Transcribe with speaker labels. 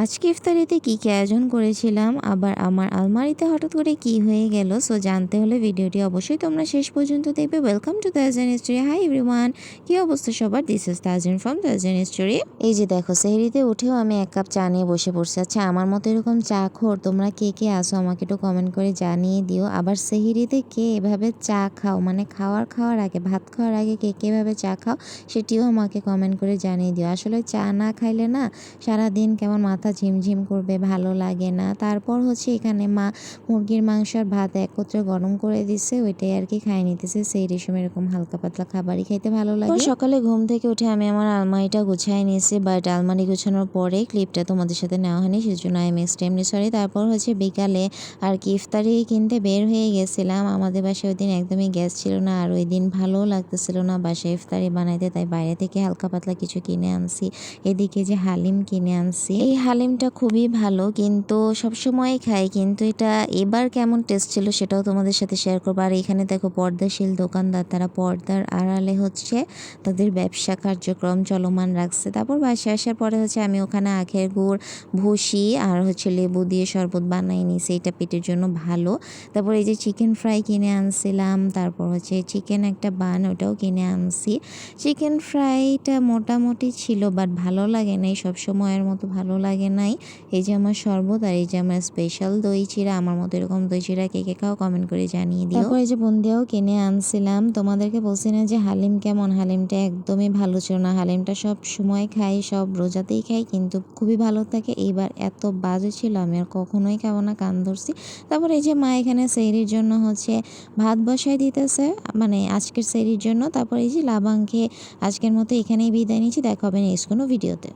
Speaker 1: আজকে ইফতারিতে কী আয়োজন করেছিলাম, আবার আমার আলমারিতে হঠাৎ করে কি হয়ে গেল, সো জানতে হলে ভিডিওটি অবশ্যই তোমরা শেষ পর্যন্ত দেখবে। Welcome to Tahzan story. Hi everyone, কি অবস্থা সবার? This is Tahzan from Tahzan story. এই যে দেখো, সেহরিতে উঠেও আমি এক কাপ চা নিয়ে বসে পড়ছি। আচ্ছা, আমার মতো এরকম চা খোর তোমরা কে কে আসো আমাকে একটু কমেন্ট করে জানিয়ে দিও। আবার সেহরিতে কে এভাবে চা খাও, মানে খাওয়ার আগে, ভাত খাওয়ার আগে কে কে এভাবে চা খাও সেটিও আমাকে কমেন্ট করে জানিয়ে দিও। আসলে চা না খাইলে না সারাদিন কেমন মাথা ঝিমঝিম করবে, ভালো লাগে না। তারপর হচ্ছে এখানে মা মুরগির মাংস আর ভাত একত্রে গরম করে দিছে, ওইটাই আর কি খাই নিতেছে। সেই রেশম এরকম হালকা পাতলা খাবারই খাইতে ভালো লাগে। সকালে ঘুম থেকে উঠে আমি আমার আলমারিটা গুছাই নিয়েছি, বাট আলমারি গুছানোর পরে ক্লিপটা তোমাদের সাথে নেওয়া হয়নি, সেজন্য আই এম এক্সট্রিমলি সরি। তারপর হচ্ছে বিকালে আর কি ইফতারি কিনতে বের হয়ে গেছিলাম। আমাদের বাসায় ওই দিন একদমই গ্যাস ছিল না, আর ওই দিন ভালোও লাগতেছিল না বাসায় ইফতারি বানাইতে, তাই বাইরে থেকে হালকা পাতলা কিছু কিনে আনছি। এদিকে যে হালিম কিনে আনছি, এই হালিমটা খুবই ভালো, কিন্তু সবসময় খাই, কিন্তু এটা এবার কেমন টেস্ট ছিল সেটাও তোমাদের সাথে শেয়ার করবো। আর এখানে দেখো পর্দাশীল দোকানদার, তারা পর্দার আড়ালে হচ্ছে তাদের ব্যবসা কার্যক্রম চলমান রাখছে। তারপর বাসায় আসার পরে হচ্ছে আমি ওখানে আখের গুড়, ভুসি আর হচ্ছে লেবু দিয়ে শরবত বানাই নিয়েছি, এটা পেটের জন্য ভালো। তারপর এই যে চিকেন ফ্রাই কিনে আনছিলাম, তারপর হচ্ছে চিকেন একটা বান, ওটাও কিনে আনছি। চিকেন ফ্রাইটা মোটামুটি ছিল, বাট ভালো লাগে নাই, সব সময়ের মতো ভালো লাগে নাই। এই যে আমার শরবত, আর এই যে আমার স্পেশাল দই চিড়া। আমার মতো এরকম দই চিড়া কে কে খাও কমেন্ট করে জানিয়ে দিও। তারপর এই যে বুন্দিয়াও কিনে আনছিলাম। তোমাদেরকে বলছি না যে হালিম কেমন, হালিমটা একদমই ভালো ছিল না। হালিমটা সব সময় খাই, সব রোজাতেই খাই, কিন্তু খুবই ভালো থাকে। এইবার এত বাজে ছিল, আমি আর কখনোই খাবো না, কান ধরছি। তারপর এই যে মা এখানে সেহরির জন্য হচ্ছে ভাত বসায় দিতেছে, মানে আজকের সেহরির জন্য। তারপর এই যে লাবাং খেয়ে আজকের মতো এখানেই বিদায় নিচ্ছি, দেখা হবে নেক্সট কোনো ভিডিওতে।